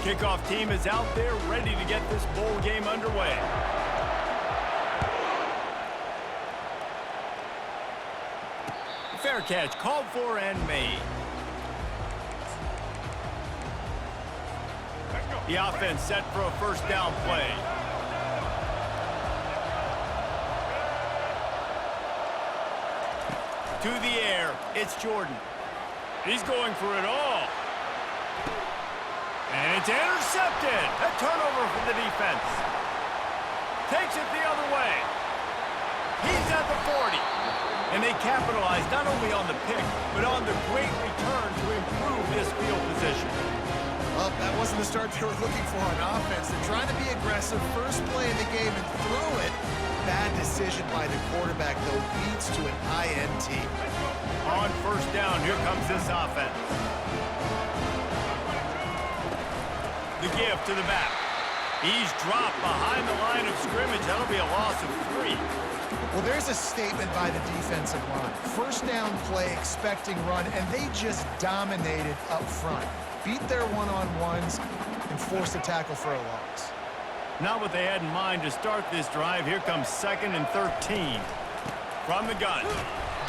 Kickoff team is out there ready to get this bowl game underway. Fair catch called for and made. The offense set for a first down play. To the air, it's Jordan. He's going for it all. And it's intercepted. A turnover for the defense. Takes it the other way. He's at the 40. And they capitalize not only on the pick, but on the great return to improve this field position. Well, that wasn't the start they were looking for on offense. They're trying to be aggressive. First play of the game and threw it. Bad decision by the quarterback, though, leads to an INT. On first down, here comes this offense. The give to the back. He's dropped behind the line of scrimmage. That'll be a loss of 3. Well, there's a statement by the defensive line. First down play, expecting run, and they just dominated up front. Beat their one-on-ones and forced a tackle for a loss. Not what they had in mind to start this drive. Here comes 2nd and 13. From the gun.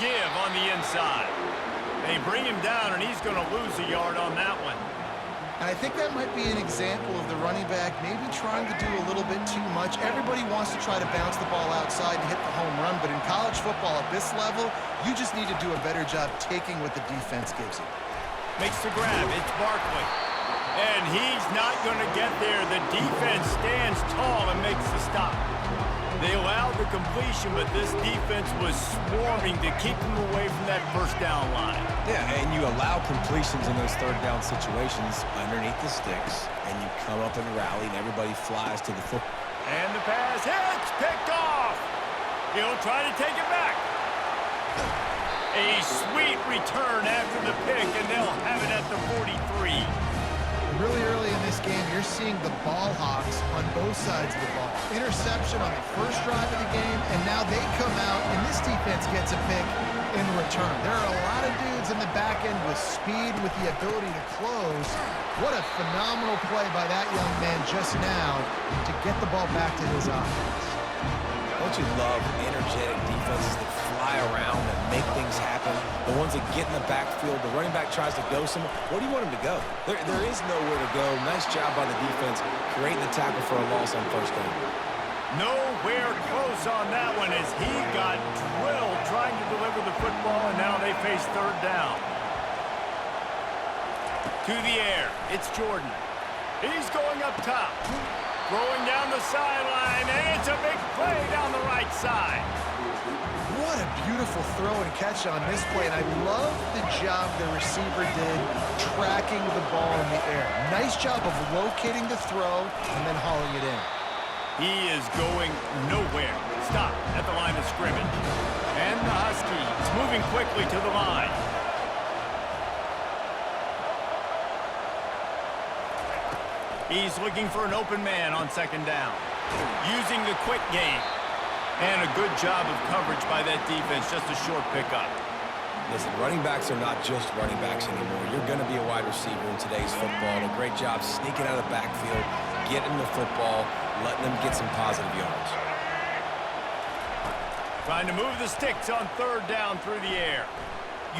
Give on the inside. They bring him down, and he's going to lose a yard on that one. And I think that might be an example of the running back maybe trying to do a little bit too much. Everybody wants to try to bounce the ball outside and hit the home run, but in college football at this level, you just need to do a better job taking what the defense gives you. Makes the grab. It's Barkley. And he's not going to get there. The defense stands tall and makes the stop. They allowed the completion, but this defense was swarming to keep them away from that first down line. Yeah, and you allow completions in those third down situations underneath the sticks, and you come up and rally, and everybody flies to the football. And the pass hits, picked off. He'll try to take it back. A sweet return after the pick, and they'll have it at the 43. Really early in this game, you're seeing the ball hawks on both sides of the ball. Interception on the first drive of the game, and now they come out, and this defense gets a pick in return. There are a lot of dudes in the back end with speed, with the ability to close. What a phenomenal play by that young man just now to get the ball back to his offense. Don't you love energetic defenses that fly around, that make things happen? The ones that get in the backfield, the running back tries to go somewhere. Where do you want him to go? There is nowhere to go. Nice job by the defense creating the tackle for a loss on first down. Nowhere close on that one as he got drilled trying to deliver the football, and now they face third down. To the air, it's Jordan. He's going up top. Throwing down the sideline, and it's a big play down the right side. What a beautiful throw and catch on this play, and I love the job the receiver did tracking the ball in the air. Nice job of locating the throw and then hauling it in. He is going nowhere. Stop at the line of scrimmage. And the Huskies moving quickly to the line. He's looking for an open man on second down. Using the quick game. And a good job of coverage by that defense. Just a short pickup. Listen, running backs are not just running backs anymore. You're going to be a wide receiver in today's football. And a great job sneaking out of the backfield, getting the football, letting them get some positive yards. Trying to move the sticks on third down through the air.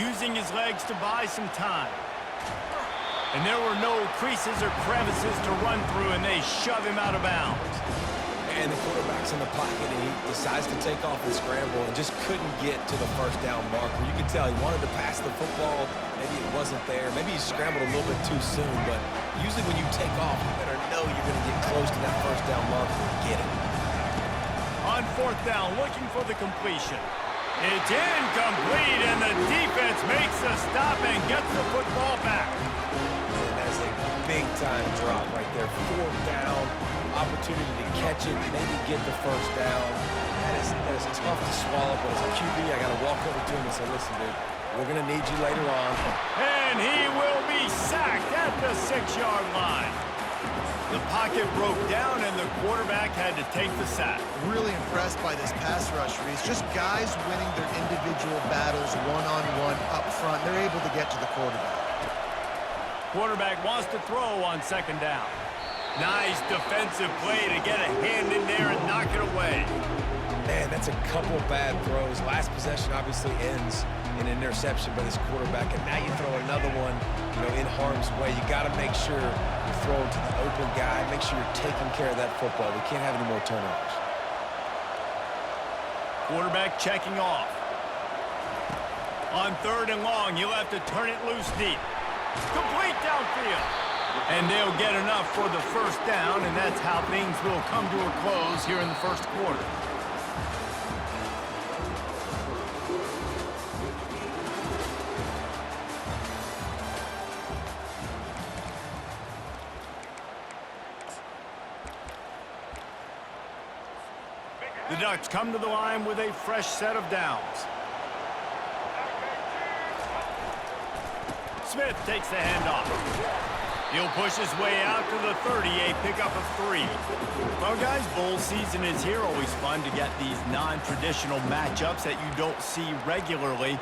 Using his legs to buy some time. And there were no creases or crevices to run through, and they shove him out of bounds. And the quarterback's in the pocket, and he decides to take off and scramble and just couldn't get to the first down marker. You could tell he wanted to pass the football. Maybe it wasn't there. Maybe he scrambled a little bit too soon, but usually when you take off, you better know you're going to get close to that first down marker and get it. On fourth down, looking for the completion. It's incomplete, and the defense makes the stop and gets the football back. And that's a big-time drop right there. Fourth down, opportunity to catch it, maybe get the first down. That is tough to swallow, but as a QB, I got to walk over to him and say, listen, dude, we're going to need you later on. And he will be sacked at the 6-yard line. The pocket broke down, and the quarterback had to take the sack. Really impressed by this pass rush, Reese. Just guys winning their individual battles one-on-one up front. They're able to get to the quarterback. Quarterback wants to throw on second down. Nice defensive play to get a hand in there and knock it away. Man, that's a couple bad throws. Last possession obviously ends in an interception by this quarterback, and now you throw another one, in harm's way. You got to make sure you throw it to the open guy. Make sure you're taking care of that football. We can't have any more turnovers. Quarterback checking off. On 3rd and long, he'll have to turn it loose deep. Complete downfield. And they'll get enough for the first down, and that's how things will come to a close here in the first quarter. The Ducks come to the line with a fresh set of downs. Smith takes the handoff. He'll push his way out to the 30, a pickup of 3. Well, guys, bowl season is here. Always fun to get these non-traditional matchups that you don't see regularly.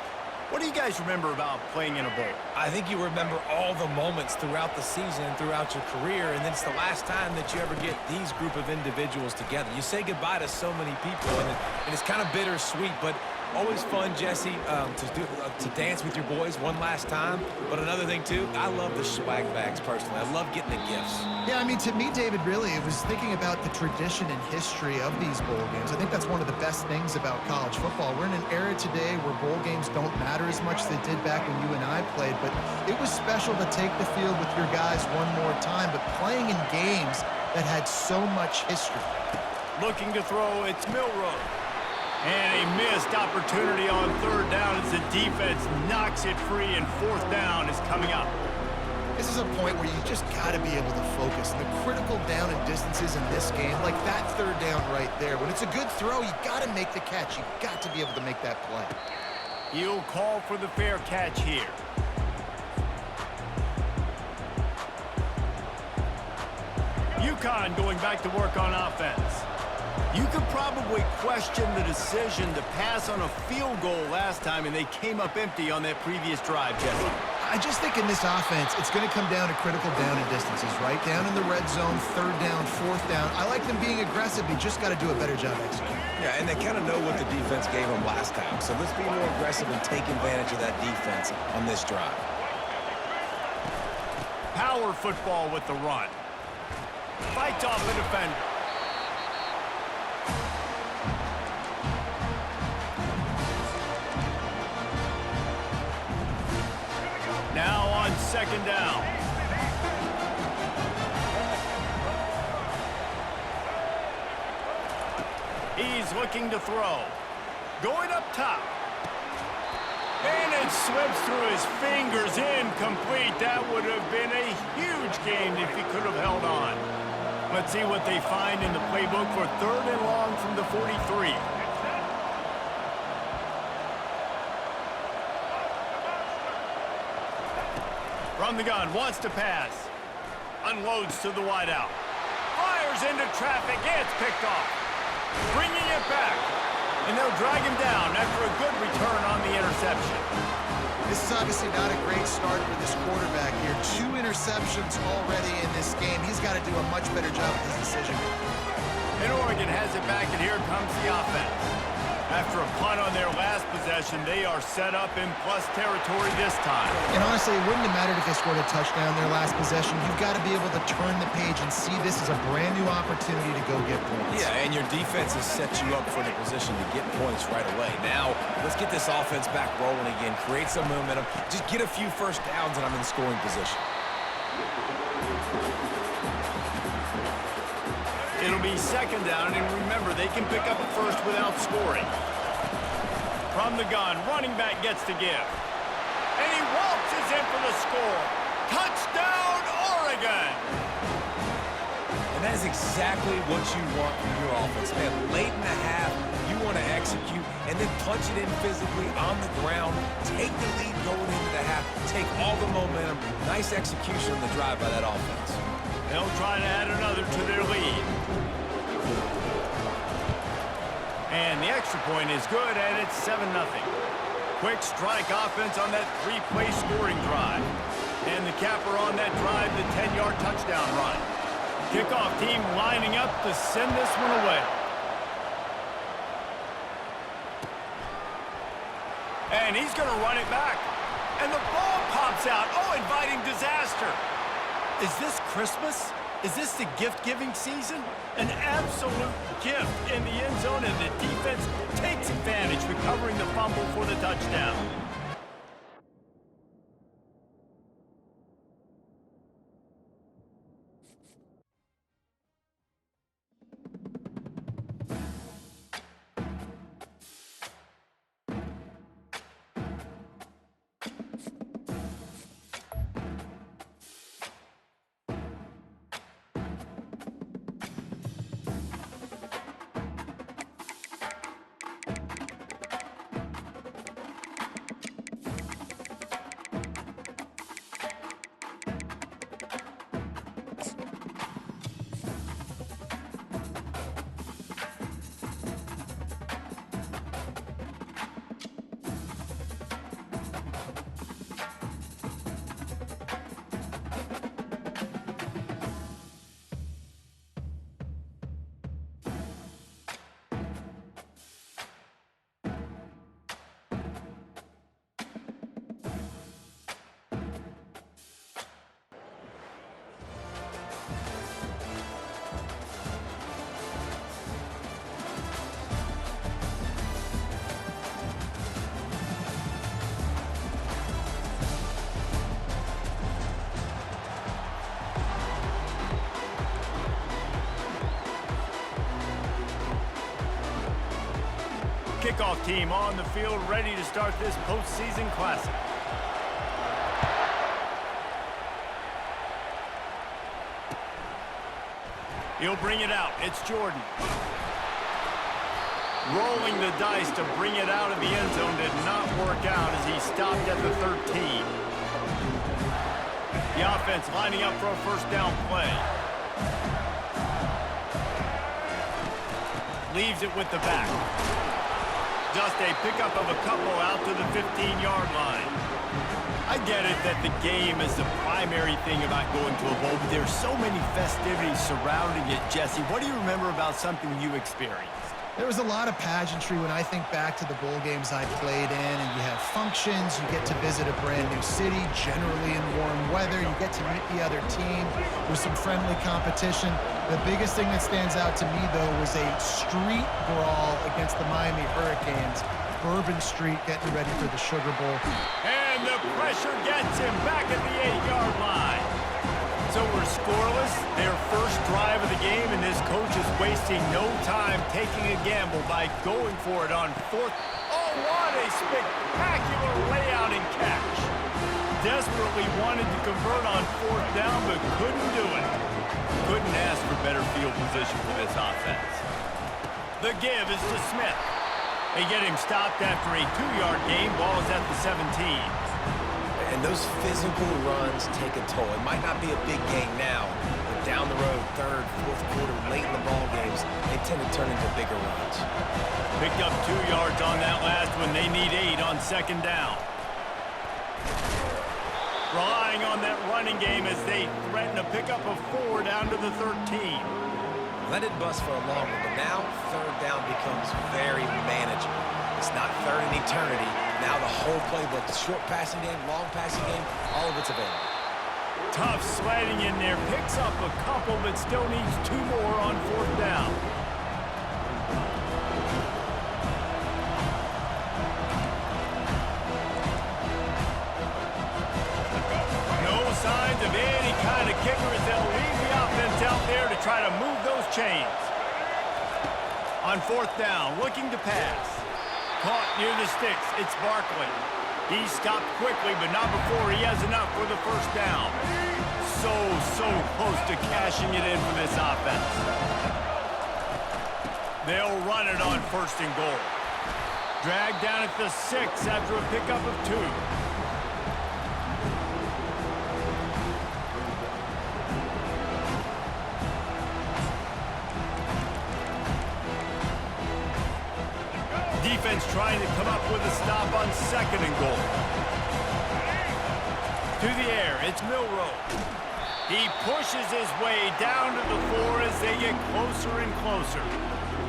What do you guys remember about playing in a bowl? I think you remember all the moments throughout the season and throughout your career, and then it's the last time that you ever get these group of individuals together. You say goodbye to so many people, and it's kind of bittersweet, but always fun, Jesse, to dance with your boys one last time. But another thing, too, I love the swag bags personally. I love getting the gifts. Yeah, I mean, to me, David, really, it was thinking about the tradition and history of these bowl games. I think that's one of the best things about college football. We're in an era today where bowl games don't matter as much as they did back when you and I played, but it was special to take the field with your guys one more time, but playing in games that had so much history. Looking to throw, it's Milroe. And a missed opportunity on 3rd down as the defense knocks it free, and 4th down is coming up. This is a point where you just got to be able to focus. The critical down and distances in this game, like that 3rd down right there, when it's a good throw, you got to make the catch. You got to be able to make that play. He'll call for the fair catch here. UConn going back to work on offense. You could probably question the decision to pass on a field goal last time, and they came up empty on that previous drive, Jesse. I just think in this offense, it's going to come down to critical down and distances, right? Down in the red zone, 3rd down, 4th down. I like them being aggressive. They just got to do a better job executing. Yeah, and they kind of know what the defense gave them last time. So let's be more aggressive and take advantage of that defense on this drive. Power football with the run. Fights off the defender. Now on 2nd down. He's looking to throw. Going up top. And it slips through his fingers, incomplete. That would have been a huge gain if he could have held on. Let's see what they find in the playbook for 3rd and long from the 43. From the gun, wants to pass. Unloads to the wideout. Fires into traffic, it's picked off. Bringing it back. And they'll drag him down after a good return on the interception. This is obviously not a great start for this quarterback here. 2 interceptions already in this game. He's got to do a much better job with his decision making. And Oregon has it back, and here comes the offense. After a punt on their last possession, they are set up in plus territory this time. And honestly, it wouldn't have mattered if they scored a touchdown their last possession. You've got to be able to turn the page and see this as a brand new opportunity to go get points. Yeah, and your defense has set you up for the position to get points right away. Now, let's get this offense back rolling again, create some momentum, just get a few first downs, and I'm in scoring position. It'll be 2nd down, and remember, they can pick up a first without scoring. From the gun, running back gets to give. And he waltzes in for the score. Touchdown, Oregon! And that is exactly what you want from your offense, man. Late in the half, you want to execute and then punch it in physically on the ground, take the lead going into the half, take all the momentum. Nice execution on the drive by that offense. They'll try to add another to their lead. And the extra point is good, and it's 7-0. Quick strike offense on that 3-play scoring drive. And the capper on that drive, the 10-yard touchdown run. Kickoff team lining up to send this one away. And he's going to run it back. And the ball pops out. Oh, inviting disaster. Is this Christmas? Is this the gift-giving season? An absolute gift in the end zone, and the defense takes advantage, recovering the fumble for the touchdown. Kickoff team on the field, ready to start this postseason classic. He'll bring it out. It's Jordan. Rolling the dice to bring it out of the end zone did not work out as he stopped at the 13. The offense lining up for a first down play. Leaves it with the back. Just a pickup of a couple out to the 15-yard line. I get it that the game is the primary thing about going to a bowl, but there's so many festivities surrounding it. Jesse, what do you remember about something you experienced? There was a lot of pageantry when I think back to the bowl games I played in, and you have functions, you get to visit a brand new city, generally in warm weather, you get to meet the other team with some friendly competition. The biggest thing that stands out to me, though, was a street brawl against the Miami Hurricanes. Bourbon Street getting ready for the Sugar Bowl. And the pressure gets him back at the 8-yard line. So we're scoreless, their first drive of the game, and this coach is wasting no time taking a gamble by going for it on fourth. Oh, what a spectacular layout and catch. Desperately wanted to convert on fourth down, but couldn't do it. Couldn't ask for better field position for this offense. The give is to Smith. They get him stopped after a 2-yard gain. Ball is at the 17. And those physical runs take a toll. It might not be a big gain now, but down the road, third, fourth quarter, late in the ball games, they tend to turn into bigger runs. Picked up 2 yards on that last one. They need 8 on second down. Relying on that running game as they threaten a pickup of 4 down to the 13. Let it bust for a long one, but now third down becomes very manageable. It's not third in eternity. Now the whole playbook, short passing game, long passing game, all of it's available. Tough sledding in there. Picks up a couple, but still needs 2 more on fourth down. No signs of any kind of kicker as they'll leave the offense out there to try to move those chains. On fourth down, looking to pass. Caught near the sticks. It's Barkley. He stopped quickly, but not before he has enough for the first down. So close to cashing it in for this offense. They'll run it on first and goal. Dragged down at the 6 after a pickup of 2. Defense trying to come up with a stop on second and goal. To the air, it's Milroe. He pushes his way down to the floor as they get closer and closer.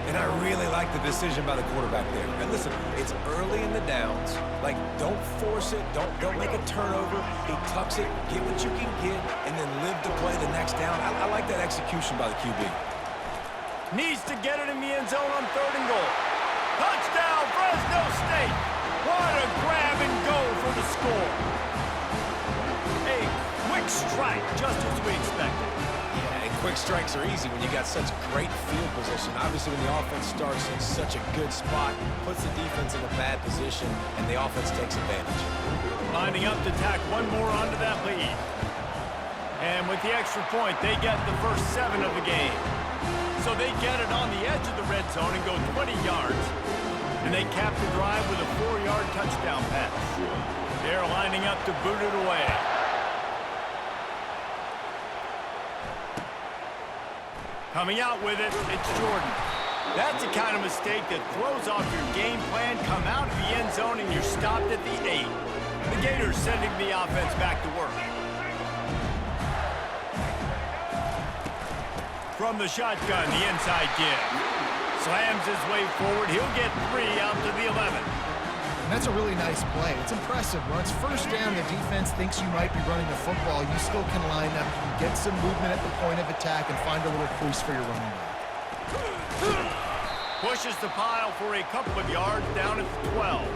And I really like the decision by the quarterback there. And listen, it's early in the downs. Like, don't force it. Don't make a turnover. He tucks it, get what you can get, and then live to play the next down. I like that execution by the QB. Needs to get it in the end zone on 3rd and goal. Touchdown, Fresno State. What a grab and go for the score. A quick strike, just as we expected. Yeah, and quick strikes are easy when you got such great field position. Obviously, when the offense starts in such a good spot, puts the defense in a bad position, and the offense takes advantage. Lining up to tack one more onto that lead. And with the extra point, they get the first 7 of the game. So they get it on the edge of the red zone and go 20 yards. And they cap the drive with a 4-yard touchdown pass. They're lining up to boot it away. Coming out with it, it's Jordan. That's the kind of mistake that throws off your game plan. Come out of the end zone and you're stopped at the 8. The Gators sending the offense back to work. From the shotgun, the inside give. Slams his way forward. He'll get 3 out to the 11. And that's a really nice play. It's impressive. When it's first down, the defense thinks you might be running the football. You still can line up, you can get some movement at the point of attack, and find a little crease for your running back. Pushes the pile for a couple of yards down at the 12.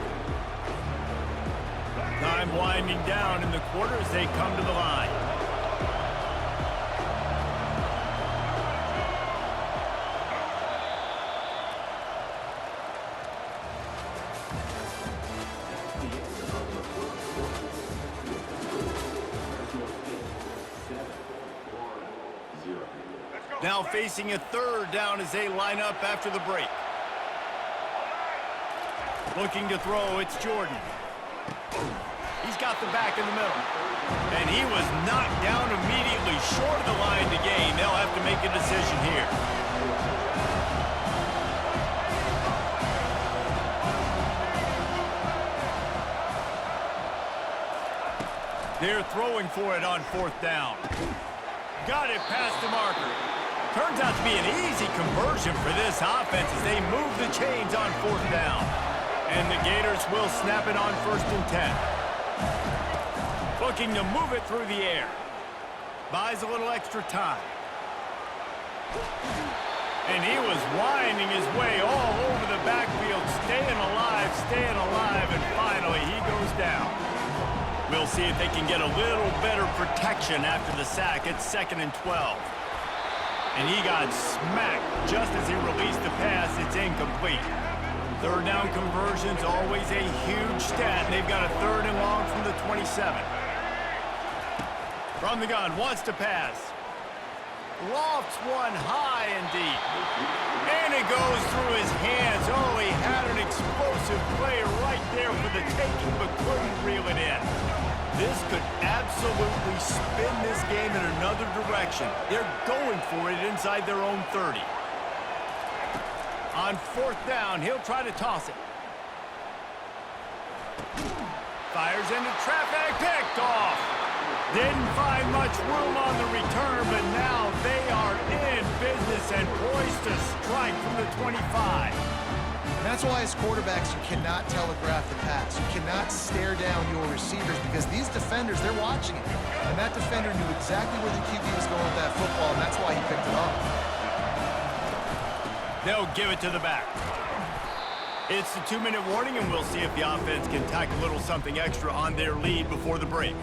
Time winding down in the quarter as they come to the line. Now facing a 3rd down as they line up after the break. Looking to throw, it's Jordan. He's got the back in the middle. And he was knocked down immediately short of the line to gain. They'll have to make a decision here. They're throwing for it on 4th down. Got it past the marker. Turns out to be an easy conversion for this offense as they move the chains on 4th down. And the Gators will snap it on 1st and 10. Looking to move it through the air. Buys a little extra time. And he was winding his way all over the backfield, staying alive, and finally he goes down. We'll see if they can get a little better protection after the sack. It's 2nd and 12. And he got smacked just as he released the pass. It's incomplete. 3rd down conversion's always a huge stat. They've got a 3rd and long from the 27. From the gun, wants to pass. Lofts one high and deep. And it goes through his hands. Oh, he had an explosive play right there for the taking, but couldn't reel it in. This could absolutely spin this game in another direction. They're going for it inside their own 30. On 4th down, he'll try to toss it. Fires into traffic, picked off. Didn't find much room on the return, but now they are in business and poised to strike from the 25. And that's why as quarterbacks, you cannot telegraph the pass. You cannot stare down your receivers because these defenders, they're watching it. And that defender knew exactly where the QB was going with that football, and that's why he picked it off. They'll give it to the back. It's the 2-minute warning, and we'll see if the offense can tack a little something extra on their lead before the break.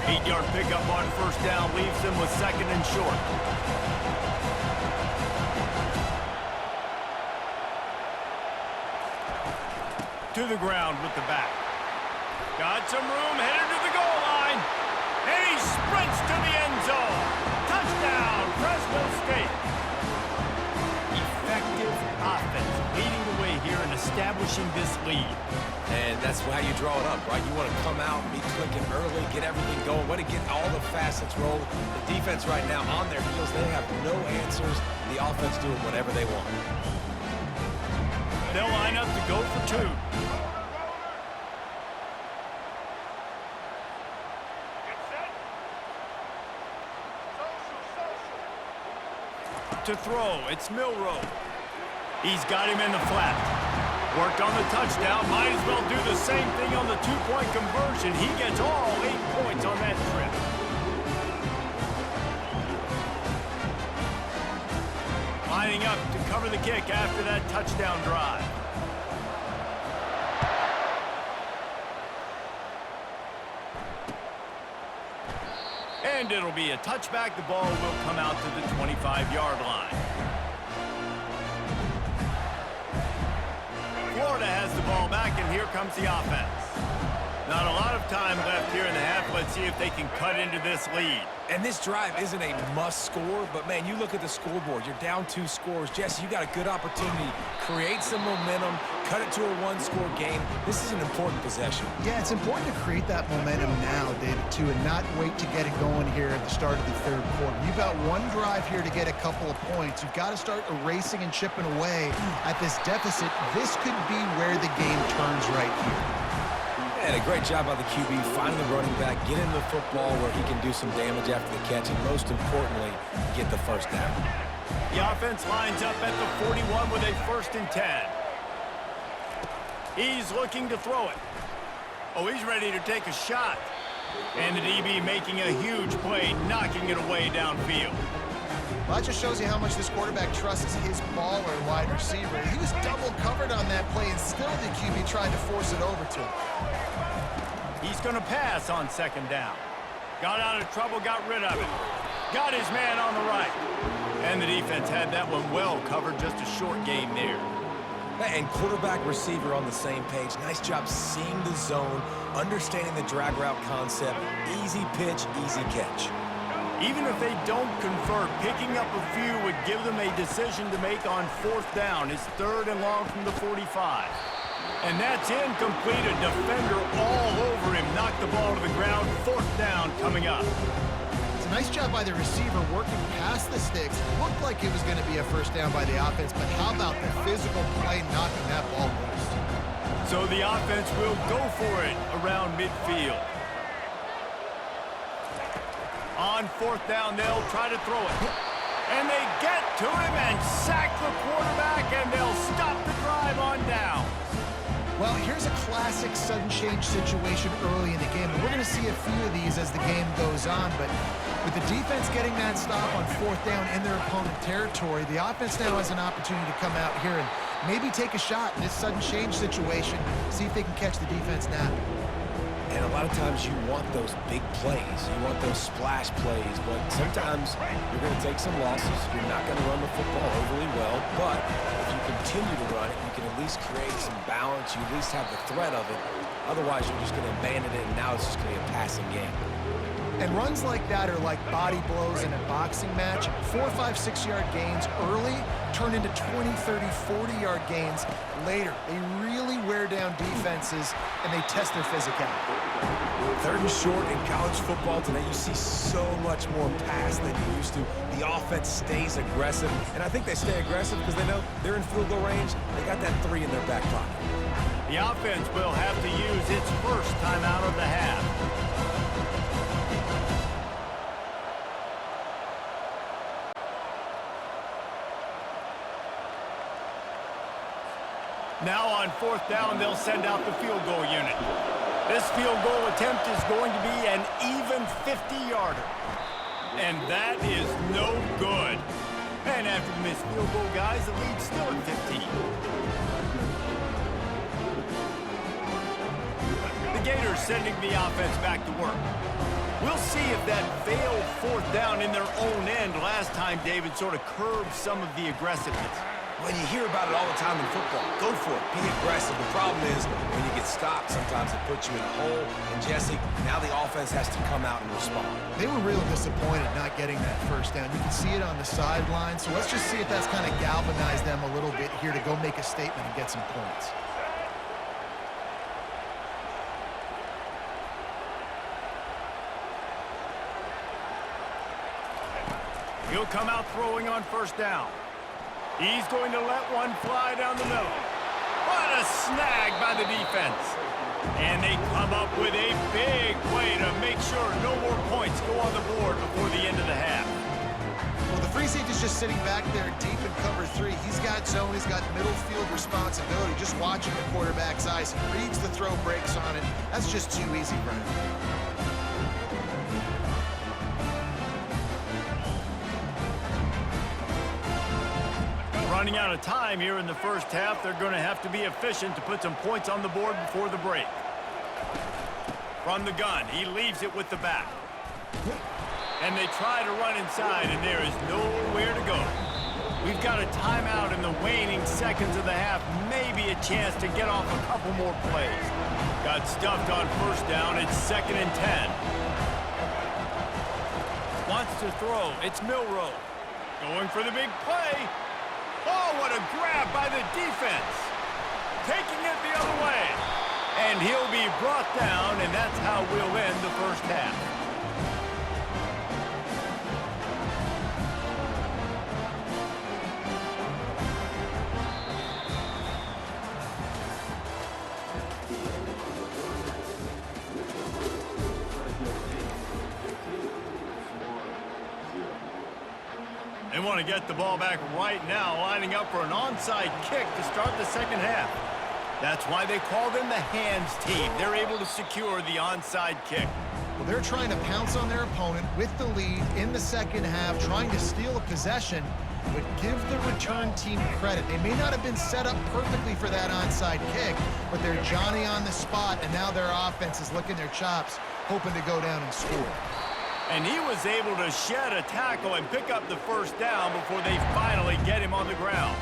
Eight-yard pickup on 1st down leaves them with 2nd and short. To the ground with the back. Got some room, headed to the goal line. And he sprints to the end zone. Touchdown, Fresno State. Effective offense leading the way here in a state establishing this lead. And that's how you draw it up, right? You want to come out, be clicking early, get everything going, want to get all the facets rolling. The defense right now on their heels, they have no answers. The offense doing whatever they want. They'll line up to go for two. To throw, it's Milrow. He's got him in the flat. Worked on the touchdown, might as well do the same thing on the two-point conversion. He gets all 8 points on that trip. Lining up to cover the kick after that touchdown drive. And it'll be a touchback. The ball will come out to the 25-yard line. Florida has the ball back, and here comes the offense. Not a lot of time left here in the half. Let's see if they can cut into this lead. And this drive isn't a must score, but, man, you look at the scoreboard. You're down 2 scores. Jesse, you got a good opportunity. Create some momentum. Cut it to a 1-score game. This is an important possession. Yeah, it's important to create that momentum now, David, too, and not wait to get it going here at the start of the third quarter. You've got one drive here to get a couple of points. You've got to start erasing and chipping away at this deficit. This could be where the game turns right here. And a great job by the QB, finding the running back, get him the football where he can do some damage after the catch, and most importantly, get the first down. The offense lines up at the 41 with a 1st and 10. He's looking to throw it. Oh, he's ready to take a shot. And the DB making a huge play, knocking it away downfield. Well, that just shows you how much this quarterback trusts his baller wide receiver. He was double covered on that play, and still the QB tried to force it over to him. He's going to pass on 2nd down. Got out of trouble, got rid of it. Got his man on the right. And the defense had that one well covered, just a short game there. And quarterback receiver on the same page. Nice job seeing the zone, understanding the drag route concept. Easy pitch, easy catch. Even if they don't convert, picking up a few would give them a decision to make on 4th down. It's 3rd and long from the 45. And that's incomplete. A defender all over him. Knocked the ball to the ground. 4th down coming up. It's a nice job by the receiver working past the sticks. Looked like it was going to be a 1st down by the offense, but how about the physical play knocking that ball loose? So the offense will go for it around midfield. On 4th down, they'll try to throw it. And they get to him and sack the quarterback, and they'll stop the drive on down. Well, here's a classic sudden change situation early in the game. And we're going to see a few of these as the game goes on. But with the defense getting that stop on 4th down in their opponent territory, the offense now has an opportunity to come out here and maybe take a shot in this sudden change situation, see if they can catch the defense napping. And a lot of times you want those big plays. You want those splash plays. But sometimes you're going to take some losses. You're not going to run the football overly well. But if you continue to run it, you can at least create some balance. You at least have the threat of it. Otherwise, you're just going to abandon it, and now it's just going to be a passing game. And runs like that are like body blows in a boxing match. 4, 5, 6-yard gains early turn into 20, 30, 40-yard gains later. They really wear down defenses, and they test their physicality. 3rd and short in college football today, you see so much more pass than you used to. The offense stays aggressive, and I think they stay aggressive because they know they're in field goal range. They got that 3 in their back pocket. The offense will have to use its first timeout of the half. Now on 4th down, they'll send out the field goal unit. This field goal attempt is going to be an even 50-yarder. And that is no good. And after the missed field goal, guys, the lead's still at 15. The Gators sending the offense back to work. We'll see if that failed 4th down in their own end last time, David, sort of curbed some of the aggressiveness. When you hear about it all the time in football, go for it. Be aggressive. The problem is when you get stopped, sometimes it puts you in a hole. And, Jesse, now the offense has to come out and respond. They were real disappointed not getting that 1st down. You can see it on the sideline. So let's just see if that's kind of galvanized them a little bit here to go make a statement and get some points. He'll come out throwing on first down. He's going to let one fly down the middle. What a snag by the defense. And they come up with a big play to make sure no more points go on the board before the end of the half. Well, the free safety's just sitting back there deep in cover 3. He's got zone. He's got middle field responsibility. Just watching the quarterback's eyes. He reads the throw, breaks on it. That's just too easy for him. Running out of time here in the first half, they're going to have to be efficient to put some points on the board before the break. From the gun, he leaves it with the back. And they try to run inside, and there is nowhere to go. We've got a timeout in the waning seconds of the half, maybe a chance to get off a couple more plays. Got stuffed on first down, it's 2nd and 10. Wants to throw, it's Milroe. Going for the big play. Oh, what a grab by the defense. Taking it the other way. And he'll be brought down, and that's how we'll end the first half. They want to get the ball back right now, lining up for an onside kick to start the second half. That's why they call them the hands team. They're able to secure the onside kick. Well, they're trying to pounce on their opponent with the lead in the second half, trying to steal a possession, but give the return team credit. They may not have been set up perfectly for that onside kick, but they're Johnny on the spot, and now their offense is licking their chops, hoping to go down and score. And he was able to shed a tackle and pick up the first down before they finally get him on the ground.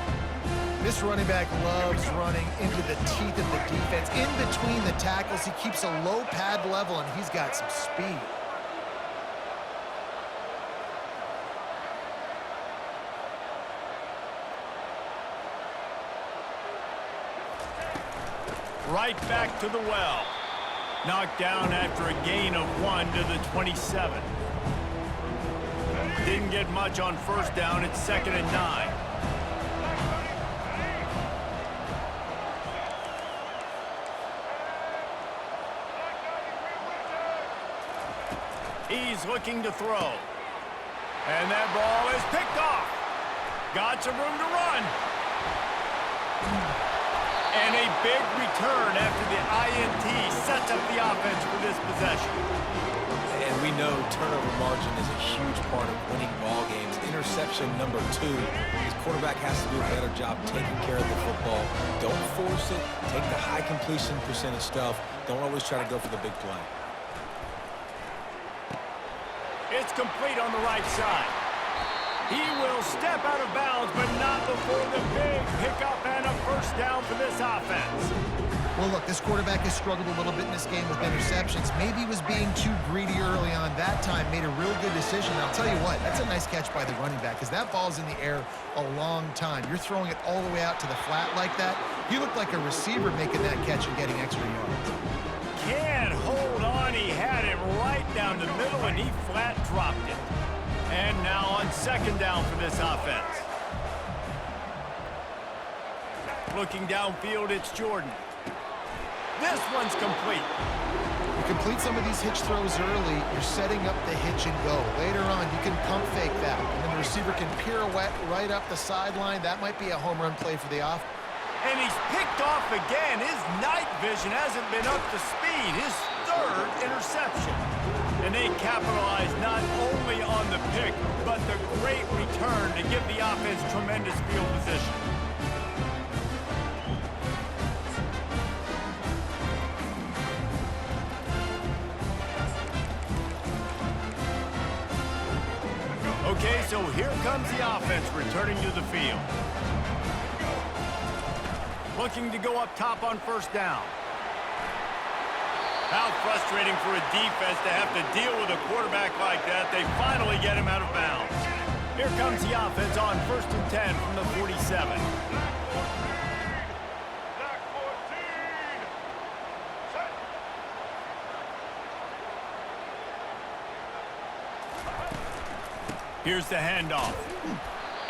This running back loves running into the teeth of the defense. In between the tackles, he keeps a low pad level, and he's got some speed. Right back to the well. Knocked down after a gain of 1 to the 27. Didn't get much on first down. It's 2nd and 9. He's looking to throw. And that ball is picked off. Got some room to run. And a big return after the INT sets up the offense for this possession. And we know turnover margin is a huge part of winning ball games. Interception number 2. His quarterback has to do a better job taking care of the football. Don't force it. Take the high completion percentage stuff. Don't always try to go for the big play. It's complete on the right side. He will step out of bounds, but not before the big pickup and a first down for this offense. Well, look, this quarterback has struggled a little bit in this game with interceptions. Maybe he was being too greedy early on. That time made a real good decision. And I'll tell you what, that's a nice catch by the running back, because that ball's in the air a long time. You're throwing it all the way out to the flat like that. You look like a receiver making that catch and getting extra yards. Can't hold on. He had it right down the middle, and he flat dropped it. And now on second down for this offense. Looking downfield, it's Jordan. This one's complete. You complete some of these hitch throws early, you're setting up the hitch and go. Later on, you can pump fake that, and then the receiver can pirouette right up the sideline. That might be a home run play for the offense. And he's picked off again. His night vision hasn't been up to speed. His 3rd interception. And they capitalize not only on the pick, but the great return to give the offense tremendous field position. Okay, so here comes the offense returning to the field. Looking to go up top on first down. How frustrating for a defense to have to deal with a quarterback like that. They finally get him out of bounds. Here comes the offense on 1st and 10 from the 47. Here's the handoff.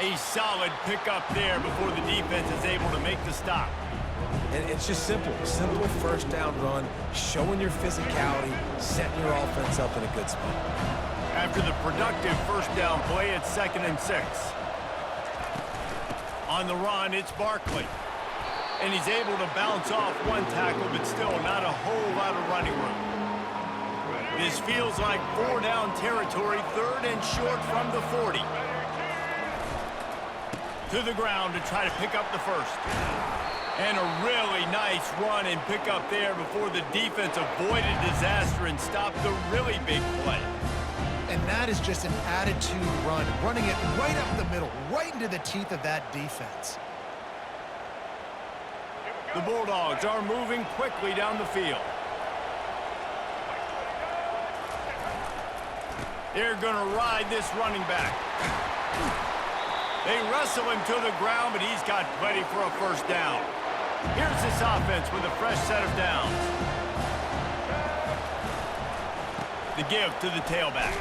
A solid pickup there before the defense is able to make the stop. And it's just simple. Simple first down run, showing your physicality, setting your offense up in a good spot. After the productive first down play, it's 2nd and 6. On the run, it's Barkley. And he's able to bounce off one tackle, but still not a whole lot of running room. This feels like 4-down territory, 3rd and short from the 40. To the ground to try to pick up the first. And a really nice run and pickup there before the defense avoided disaster and stopped the really big play. And that is just an attitude run, running it right up the middle, right into the teeth of that defense. The Bulldogs are moving quickly down the field. They're going to ride this running back. They wrestle him to the ground, but he's got plenty for a first down. Here's this offense with a fresh set of downs. The give to the tailback.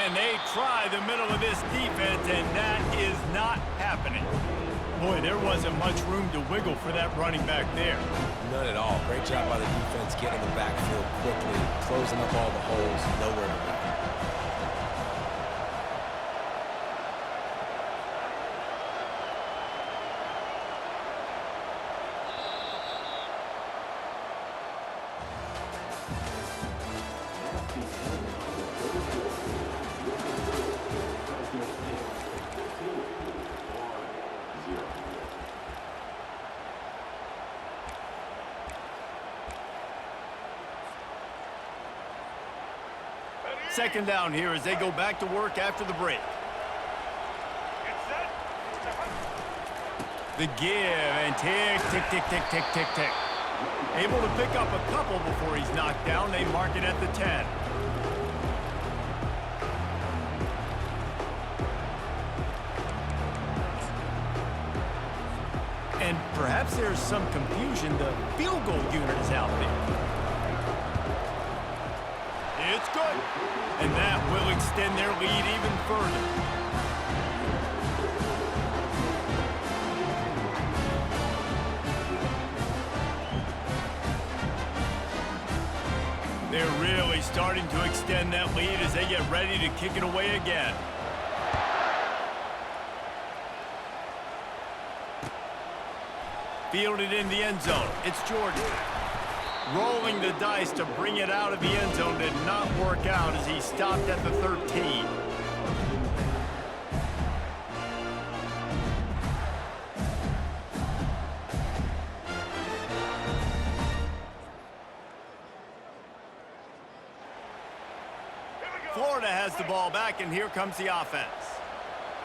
And they try the middle of this defense, and that is not happening. Boy, there wasn't much room to wiggle for that running back there. None at all. Great job by the defense getting the backfield quickly, closing up all the holes, nowhere to go. Second down here as they go back to work after the break. The give and tick, tick, tick, tick, tick, tick, tick. Able to pick up a couple before he's knocked down. They mark it at the 10. And perhaps there's some confusion. The field goal unit is out there. It's good. And that will extend their lead even further. They're really starting to extend that lead as they get ready to kick it away again. Fielded in the end zone. It's Jordan. Rolling the dice to bring it out of the end zone did not work out as he stopped at the 13. Florida has the ball back, and here comes the offense.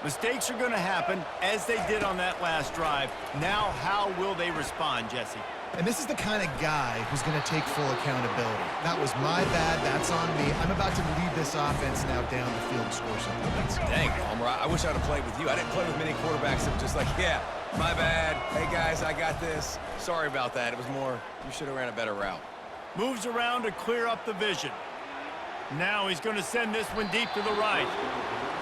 Mistakes are going to happen, as they did on that last drive. Now, how will they respond, Jesse? And this is the kind of guy who's going to take full accountability. That was my bad. That's on me. I'm about to lead this offense now down the field and score some points. Dang, Palmer, I wish I would have played with you. I didn't play with many quarterbacks that were just like, yeah, my bad. Hey, guys, I got this. Sorry about that. It was more, you should have ran a better route. Moves around to clear up the vision. Now he's going to send this one deep to the right.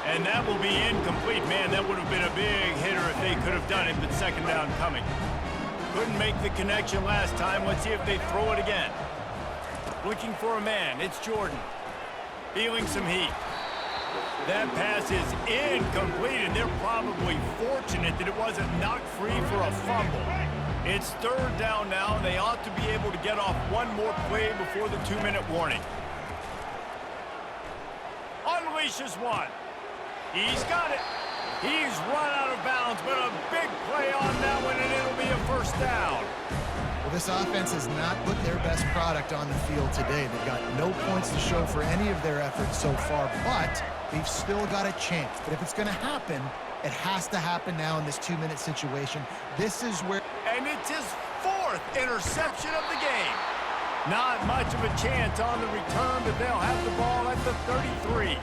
And that will be incomplete. Man, that would have been a big hitter if they could have done it, but second down coming. Couldn't make the connection last time. Let's see if they throw it again. Looking for a man. It's Jordan. Feeling some heat. That pass is incomplete, and they're probably fortunate that it wasn't knocked free for a fumble. It's third down now, and they ought to be able to get off one more play before the 2-minute warning. Unleashes one. He's got it. He's run out of bounds, but a big play on that one, and it'll be a first down. Well, this offense has not put their best product on the field today. They've got no points to show for any of their efforts so far, but they've still got a chance. But if it's going to happen, it has to happen now in this 2-minute situation. This is where... And it's his 4th interception of the game. Not much of a chance on the return, but they'll have the ball at the 33.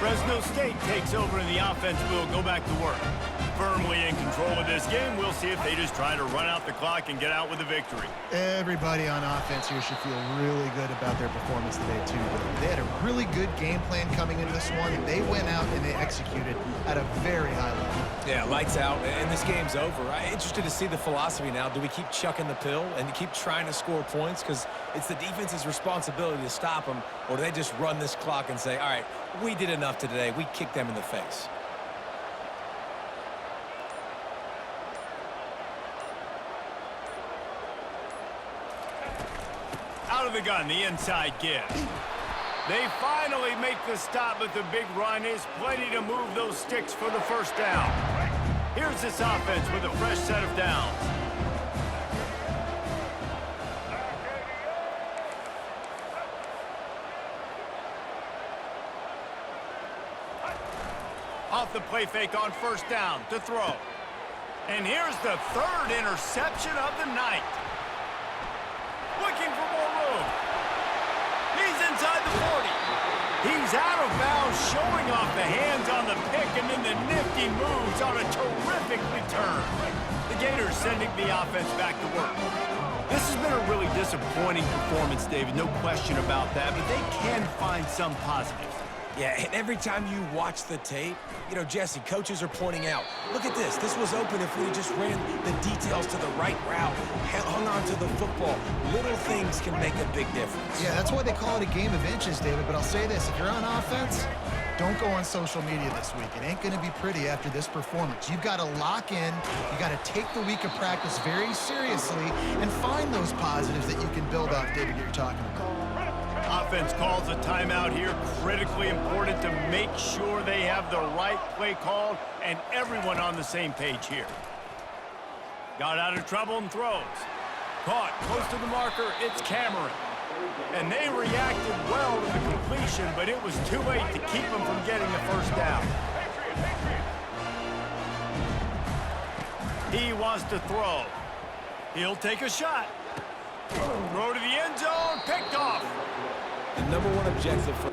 Fresno State takes over and the offense will go back to work. Firmly in control of this game, we'll see if they just try to run out the clock and get out with a victory. Everybody on offense here should feel really good about their performance today, too. They had a really good game plan coming into this one, and they went out and they executed at a very high level. Yeah, lights out, and this game's over. I'm interested to see the philosophy now. Do we keep chucking the pill and keep trying to score points? Because it's the defense's responsibility to stop them, or do they just run this clock and say, all right, we did enough today. We kicked them in the face. Out of the gun, the inside give. They finally make the stop, but the big run is plenty to move those sticks for the first down. Here's this offense with a fresh set of downs. Off the play fake on first down to throw. And here's the third interception of the night. Looking for more room. He's inside the 40. He's out of bounds, showing off the hands on the pick, and then the nifty moves on a terrific return. The Gators sending the offense back to work. This has been a really disappointing performance, David, no question about that, but they can find some positives. Yeah, and every time you watch the tape, you know, Jesse, coaches are pointing out, look at this. This was open if we just ran the details to the right route, hung on to the football. Little things can make a big difference. Yeah, that's why they call it a game of inches, David. But I'll say this, if you're on offense, don't go on social media this week. It ain't going to be pretty after this performance. You've got to lock in. You got to take the week of practice very seriously and find those positives that you can build off, David, that you're talking about. Offense calls a timeout here. Critically important to make sure they have the right play called and everyone on the same page here. Got out of trouble and throws. Caught close to the marker. It's Cameron. And they reacted well to the completion, but it was too late to keep them from getting the first down. He wants to throw. He'll take a shot. Throw to the end zone. Picked off. The number one objective for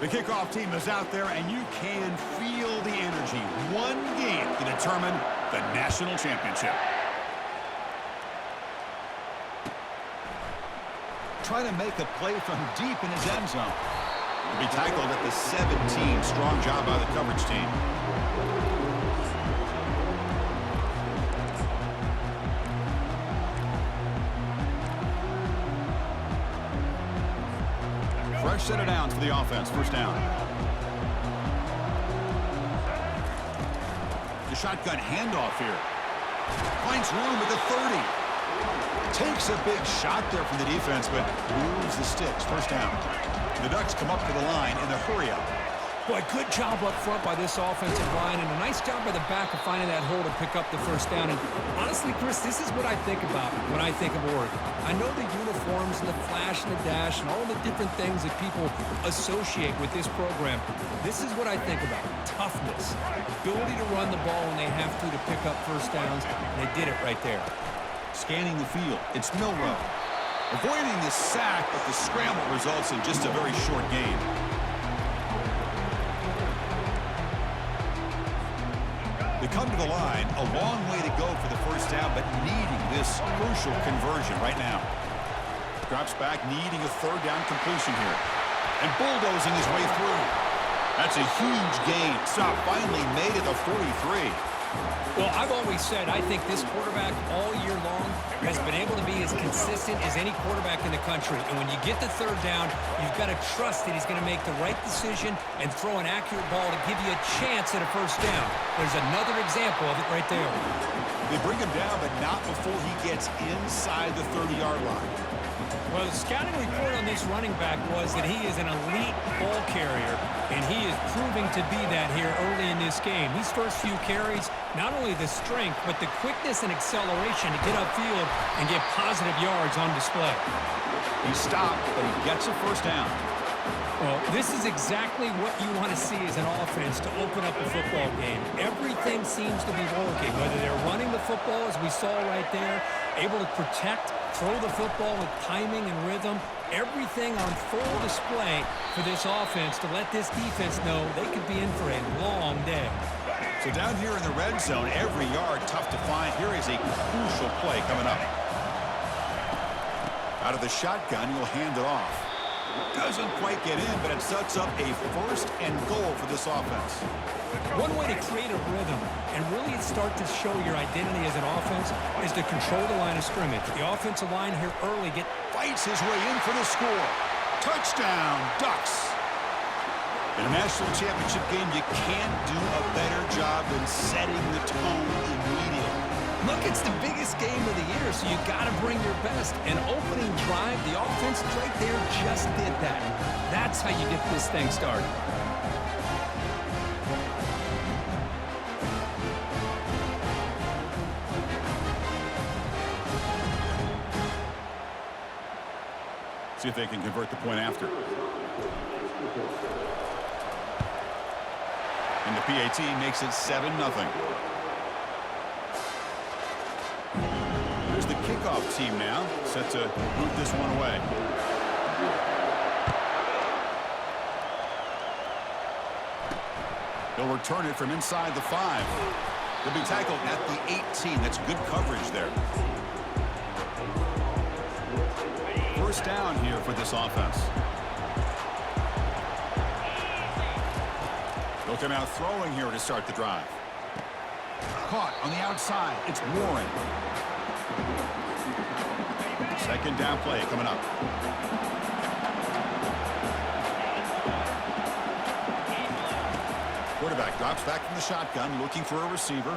The kickoff team is out there, and you can feel the energy. One game to determine the national championship. Trying to make a play from deep in his end zone. He'll be tackled at the 17. Strong job by the coverage team. Fresh set of downs for the offense. First down. The shotgun handoff here. Finds room at the 30. Takes a big shot there from the defense, but moves the sticks. First down. The Ducks come up to the line in the hurry-up. Boy, good job up front by this offensive line, and a nice job by the back of finding that hole to pick up the first down. And honestly, Chris, this is what I think about when I think of Oregon. I know the uniforms and the flash and the dash and all the different things that people associate with this program. This is what I think about. Toughness. Ability to run the ball when they have to pick up first downs, and they did it right there. Scanning the field. It's Milrow. Avoiding the sack, but the scramble results in just a very short gain. They come to the line, a long way to go for the first down, but needing this crucial conversion right now. Drops back, needing a third down completion here. And bulldozing his way through. That's a huge gain. Stop finally made at the 43. Well, I've always said I think this quarterback all year long has been able to be as consistent as any quarterback in the country. And when you get the third down, you've got to trust that he's going to make the right decision and throw an accurate ball to give you a chance at a first down. There's another example of it right there. They bring him down, but not before he gets inside the 30-yard line. Well, the scouting report on this running back was that he is an elite ball carrier, and he is proving to be that here early in this game. These first few carries, not only the strength, but the quickness and acceleration to get upfield and get positive yards on display. He stopped, but he gets a first down. Well, this is exactly what you want to see as an offense to open up a football game. Everything seems to be working, whether they're running the football, as we saw right there, able to protect, throw the football with timing and rhythm, everything on full display for this offense to let this defense know they could be in for a long day. So down here in the red zone, every yard tough to find. Here is a crucial play coming up. Out of the shotgun, he'll hand it off. Doesn't quite get in, but it sets up a first and goal for this offense. One way to create a rhythm and really start to show your identity as an offense is to control the line of scrimmage. The offensive line here early Fights his way in for the score. Touchdown, Ducks. In a national championship game, you can't do a better job than setting the tone immediately. Look, it's the biggest game of the year, so you got to bring your best. An opening drive, the offense right there just did that. That's how you get this thing started. See if they can convert the point after. And the PAT makes it 7-0. Here's the kickoff team now, set to move this one away. They'll return it from inside the 5. They'll be tackled at the 18. That's good coverage there. First down here for this offense. They'll come out throwing here to start the drive. Caught on the outside. It's Warren. Second down play coming up. Quarterback drops back from the shotgun, looking for a receiver.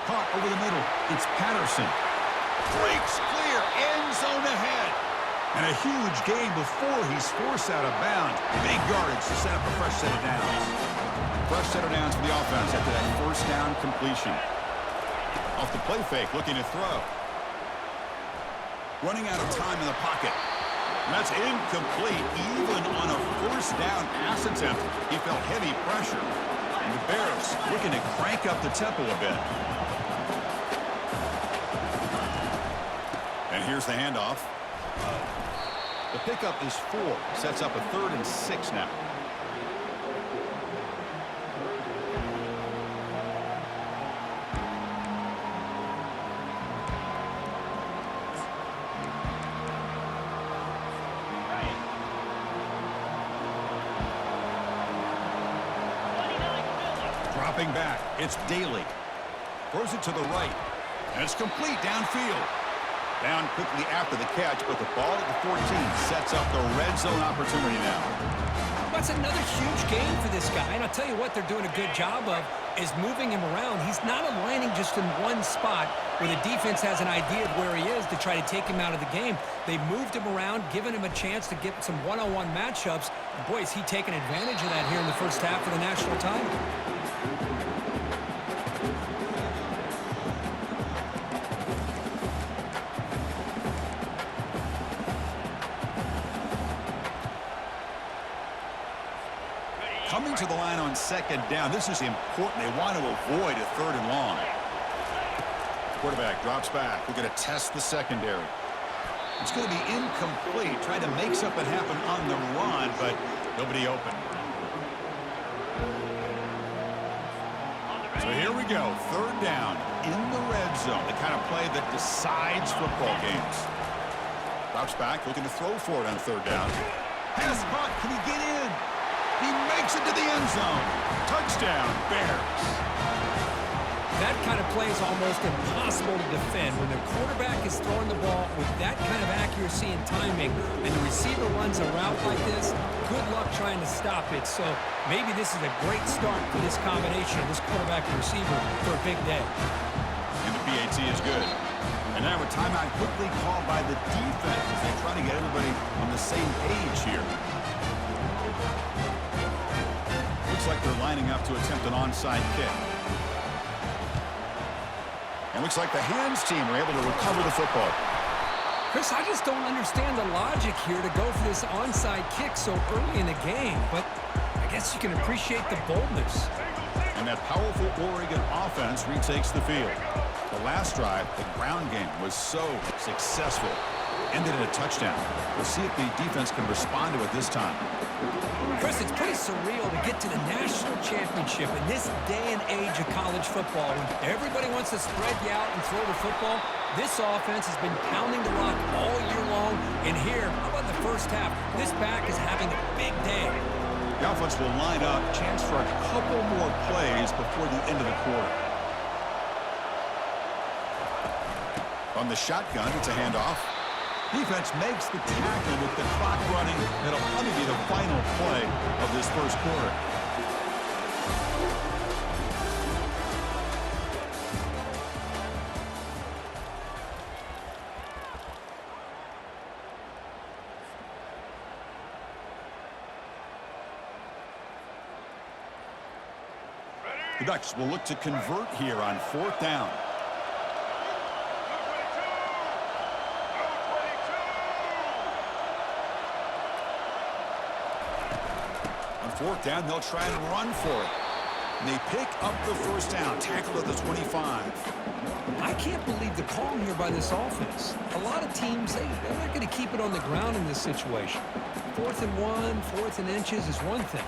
Caught over the middle. It's Patterson. Breaks clear. End zone ahead. And a huge gain before he's forced out of bounds. Big yardage to set up a fresh set of downs. Fresh set of downs for the offense after that first down completion. Off the play fake, looking to throw. Running out of time in the pocket. And that's incomplete. Even on a first down pass attempt, he felt heavy pressure. And the Bears looking to crank up the tempo a bit. And here's the handoff. The pickup is 4. Sets up a 3rd and 6 now. Dropping back, it's Daly. Throws it to the right, and it's complete downfield. Down quickly after the catch, but the ball at the 14 sets up the red zone opportunity now. That's another huge game for this guy, and I'll tell you what they're doing a good job of is moving him around. He's not aligning just in one spot where the defense has an idea of where he is to try to take him out of the game. They've moved him around, given him a chance to get some one-on-one matchups. And boy, is he taking advantage of that here in the first half of the national title. Coming to the line on second down. This is important. They want to avoid a third and long. Quarterback drops back. We're going to test the secondary. It's going to be incomplete. Trying to make something happen on the run, but nobody open. So here we go. Third down in the red zone. The kind of play that decides football games. Drops back, looking to throw for it on third down. Pass caught. Can he get in? He makes it to the end zone. Touchdown, Bears. That kind of play is almost impossible to defend. When the quarterback is throwing the ball with that kind of accuracy and timing, and the receiver runs a route like this, good luck trying to stop it. So maybe this is a great start for this combination of this quarterback and receiver for a big day. And the PAT is good. And now a timeout quickly called by the defense as they try to get everybody on the same page here. Looks like they're lining up to attempt an onside kick. And looks like the hands team are able to recover the football. Chris, I just don't understand the logic here to go for this onside kick so early in the game, but I guess you can appreciate the boldness. And that powerful Oregon offense retakes the field. The last drive, the ground game, was so successful. Ended in a touchdown. We'll see if the defense can respond to it this time. Chris, it's pretty surreal to get to the national championship in this day and age of college football when everybody wants to spread you out and throw the football. This offense has been pounding the rock all year long, and here, how about the first half? This back is having a big day. The offense will line up, chance for a couple more plays before the end of the quarter. On the shotgun, it's a handoff. Defense makes the tackle with the clock running. That'll probably be the final play of this first quarter. The Ducks will look to convert here on fourth down. Fourth down, they'll try and run for it. And they pick up the first down, tackled at the 25. I can't believe the call here by this offense. A lot of teams, they're not going to keep it on the ground in this situation. 4th and 1, 4th and inches is one thing.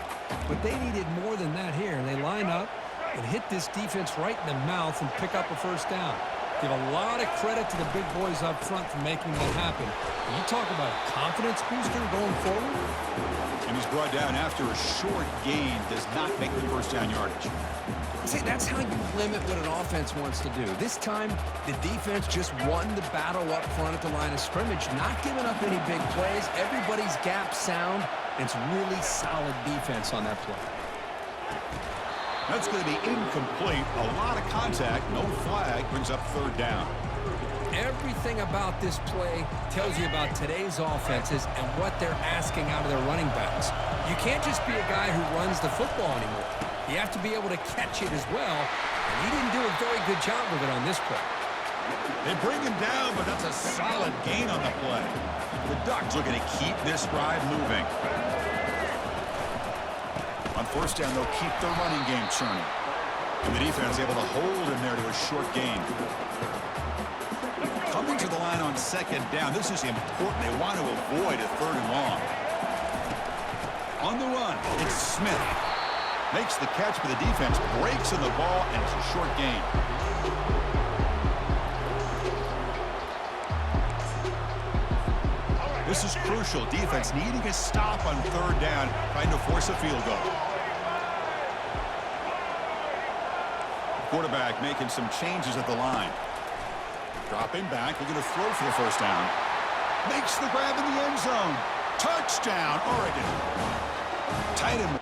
But they needed more than that here. And they line up and hit this defense right in the mouth and pick up a first down. Give a lot of credit to the big boys up front for making that happen. And you talk about a confidence booster going forward. And he's brought down after a short gain, does not make the first down yardage. See, that's how you limit what an offense wants to do. This time, the defense just won the battle up front at the line of scrimmage, not giving up any big plays. Everybody's gap sound. It's really solid defense on that play. That's going to be incomplete. A lot of contact, no flag, brings up third down. Everything about this play tells you about today's offenses and what they're asking out of their running backs. You can't just be a guy who runs the football anymore. You have to be able to catch it as well, and he didn't do a very good job with it on this play. They bring him down, but that's a solid gain on the play. The Ducks looking to keep this drive moving. On first down, they'll keep the running game churning. And the defense able to hold him there to a short gain. Coming to the line on second down, this is important. They want to avoid a third and long. On the run, it's Smith. Makes the catch, but the defense breaks in the ball, and it's a short gain. This is crucial. Defense needing a stop on third down, trying to force a field goal. Quarterback making some changes at the line. Dropping back, looking to throw for the first down. Makes the grab in the end zone. Touchdown, Oregon. Tight end.